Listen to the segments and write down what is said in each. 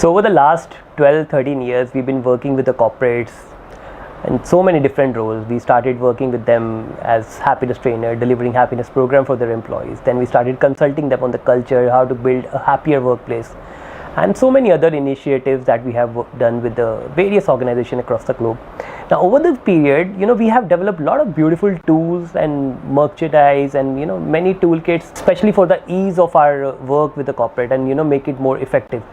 So over the last 12-13 years, we've been working with the corporates in so many different roles. We started working with them as happiness trainer, delivering happiness program for their employees. Then we started consulting them on the culture, how to build a happier workplace, and so many other initiatives that we have done with the various organizations across the globe. Now over this period, we have developed a lot of beautiful tools and merchandise and many toolkits, especially for the ease of our work with the corporate and make it more effective.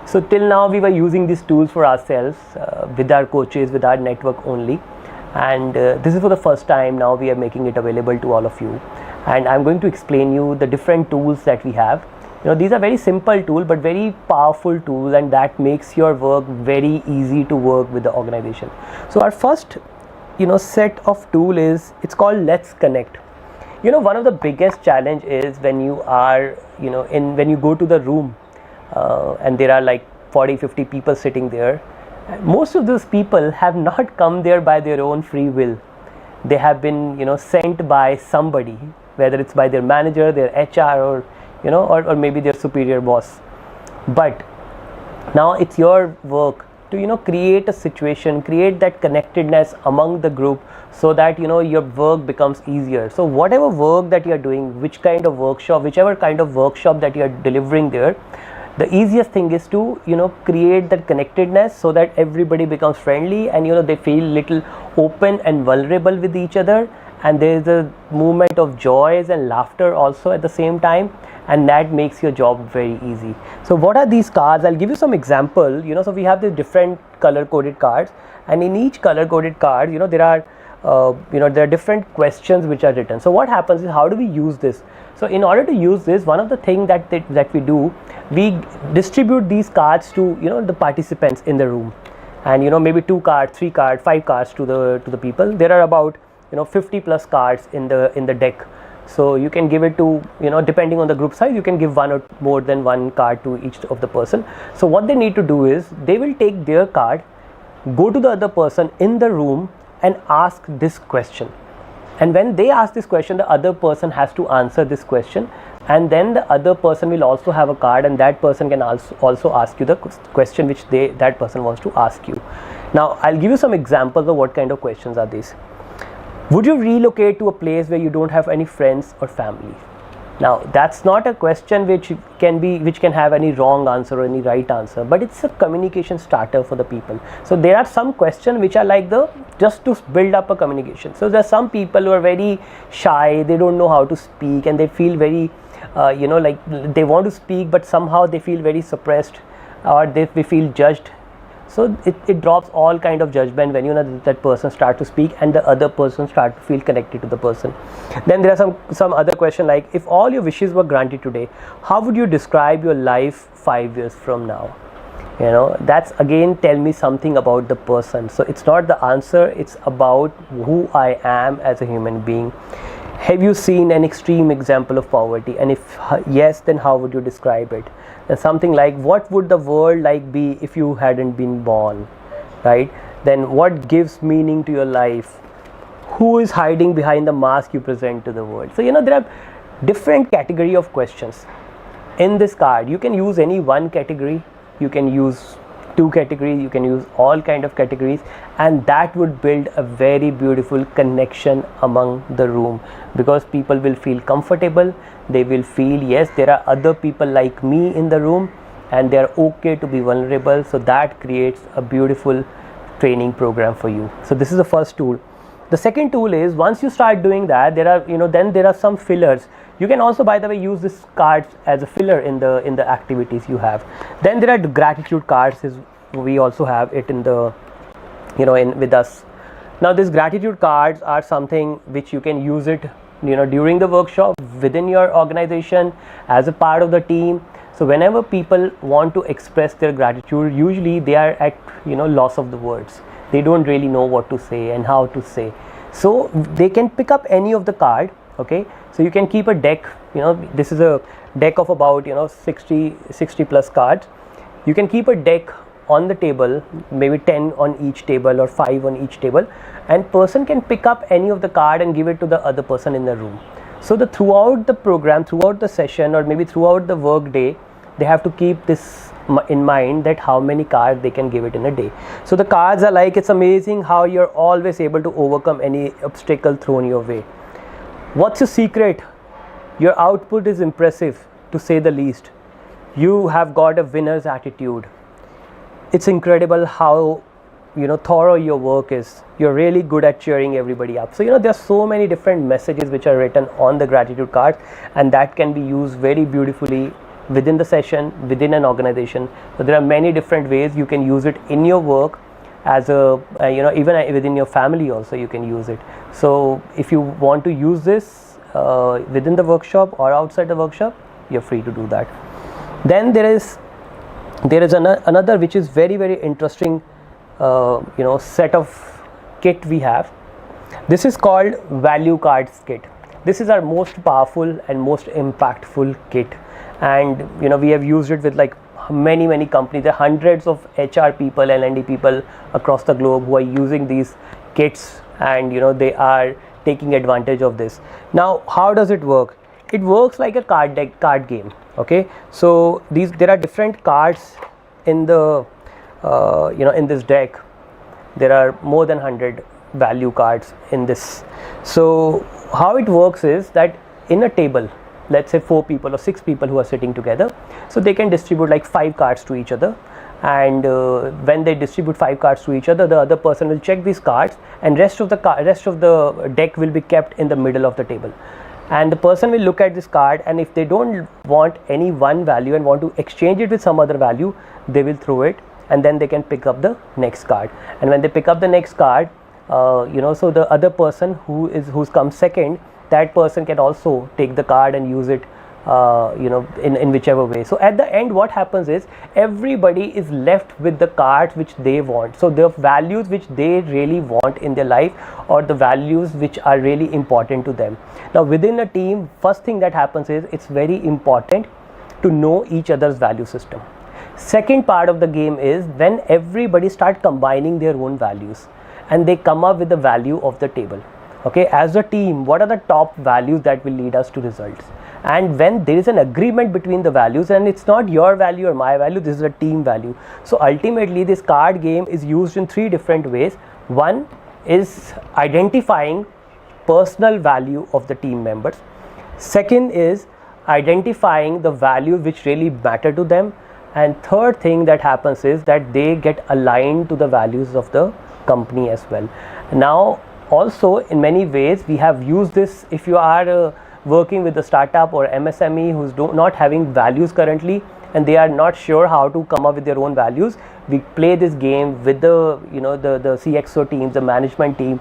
So till now we were using these tools for ourselves, with our coaches, with our network only, and this is for the first time now we are making it available to all of you, and I'm going to explain you the different tools that we have. These are very simple tools but very powerful tools, and that makes your work very easy to work with the organization. So our first set of tool is, it's called Let's Connect. One of the biggest challenge is when you are when you go to the room, and there are like 40-50 people sitting there. Most of those people have not come there by their own free will. They have been sent by somebody, whether it's by their manager, their HR, or or maybe their superior boss. But now it's your work to create a situation, create that connectedness among the group, so that your work becomes easier. So whatever work that you are doing, whichever kind of workshop that you are delivering there, the easiest thing is to create that connectedness so that everybody becomes friendly and they feel little open and vulnerable with each other, and there is a movement of joys and laughter also at the same time, and that makes your job very easy. So what are these cards? I'll give you some example. So we have the different color coded cards, and in each color coded card there are different questions which are written. So what happens is, how do we use this? So in order to use this, one of the things that we do, we distribute these cards to the participants in the room, and maybe 2 cards, 3 cards, 5 cards to the people. There are about 50 plus cards in the deck. So you can give it to depending on the group size, you can give one or more than one card to each of the person. So what they need to do is, they will take their card, go to the other person in the room and ask this question, and when they ask this question, the other person has to answer this question, and then the other person will also have a card, and that person can also ask you the question which that person wants to ask you. Now I'll give you some examples of what kind of questions are these. Would you relocate to a place where you don't have any friends or family? Now that's not a question which can have any wrong answer or any right answer, but it's a communication starter for the people. So there are some questions which are like just to build up a communication. So there are some people who are very shy, they don't know how to speak, and they feel very like they want to speak but somehow they feel very suppressed, or they feel judged. So it drops all kind of judgment when that person start to speak and the other person start to feel connected to the person. Then there are some other question like, if all your wishes were granted today, how would you describe your life 5 years from now? That's again tell me something about the person. So it's not the answer, it's about who I am as a human being. Have you seen an extreme example of poverty, and if yes, then how would you describe it? And something like, what would the world like be if you hadn't been born, right? Then what gives meaning to your life? Who is hiding behind the mask you present to the world? So there are different category of questions in this card. You can use any one category, you can use 2 categories, you can use all kind of categories, and that would build a very beautiful connection among the room, because people will feel comfortable. They will feel, yes, there are other people like me in the room, and they are okay to be vulnerable. So that creates a beautiful training program for you. So this is the first tool. The second tool is, once you start doing that, there are then there are some fillers. You can also, by the way, use this cards as a filler in the activities you have. Then there are the gratitude cards. We also have it in the with us. Now these gratitude cards are something which you can use it during the workshop, within your organization, as a part of the team. So whenever people want to express their gratitude, usually they are at loss of the words. They don't really know what to say and how to say. So they can pick up any of the card. Okay, so you can keep a deck. This is a deck of about 60 plus cards. You can keep a deck on the table, maybe 10 on each table or 5 on each table, and person can pick up any of the card and give it to the other person in the room. So throughout the program, throughout the session, or maybe throughout the work day, they have to keep this in mind that how many cards they can give it in a day. So the cards are like, it's amazing how you're always able to overcome any obstacle thrown your way. What's your secret? Your output is impressive, to say the least. You have got a winner's attitude. It's incredible how thorough your work is. You're really good at cheering everybody up. So there's so many different messages which are written on the gratitude cards, and that can be used very beautifully within the session, within an organization. So there are many different ways you can use it in your work, as a even within your family also you can use it. So if you want to use this within the workshop or outside the workshop, you're free to do that. Then there is another which is very, very interesting set of kit we have. This is called value cards kit. This is our most powerful and most impactful kit, and we have used it with like many companies. There are hundreds of HR people, L&D people across the globe who are using these kits, and they are taking advantage of this. Now, how does it work? It works like a card game. Okay, so there are different cards in the in this deck. There are more than 100 value cards in this. So how it works is that in a table, let's say 4 people or 6 people who are sitting together, so they can distribute like 5 cards to each other, and when they distribute 5 cards to each other, the other person will check these cards, and rest of the deck will be kept in the middle of the table, and the person will look at this card, and if they don't want any one value and want to exchange it with some other value, they will throw it, and then they can pick up the next card. And when they pick up the next card, so the other person who's come second, that person can also take the card and use it in whichever way. So at the end, what happens is everybody is left with the cards which they want. So the values which they really want in their life, or the values which are really important to them. Now within a team, first thing that happens is it's very important to know each other's value system. Second part of the game is when everybody start combining their own values and they come up with the value of the table. Okay, as a team, what are the top values that will lead us to results? And when there is an agreement between the values, and it's not your value or my value, this is a team value. So ultimately this card game is used in 3 different ways. One is identifying personal value of the team members. Second is identifying the values which really matter to them. And third thing that happens is that they get aligned to the values of the company as well. Now also in many ways we have used this. If you are working with a startup or MSME who's not having values currently, and they are not sure how to come up with their own values, we play this game with the the CXO teams, the management team,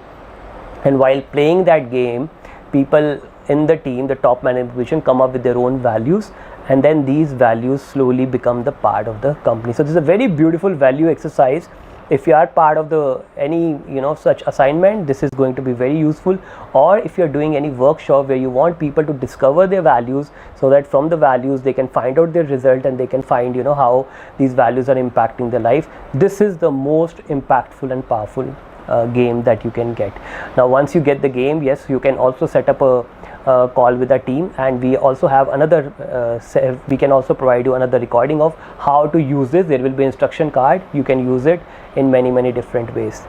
and while playing that game, people in the team, the top management position, come up with their own values, and then these values slowly become the part of the company. So this is a very beautiful value exercise. If you are part of any such assignment, this is going to be very useful. Or if you are doing any workshop where you want people to discover their values, so that from the values they can find out their result, and they can find how these values are impacting their life, this is the most impactful and powerful game that you can get. Now once you get the game, yes, you can also set up a call with a team, and we also have another we can also provide you another recording of how to use this. There will be instruction card. You can use it in many different ways.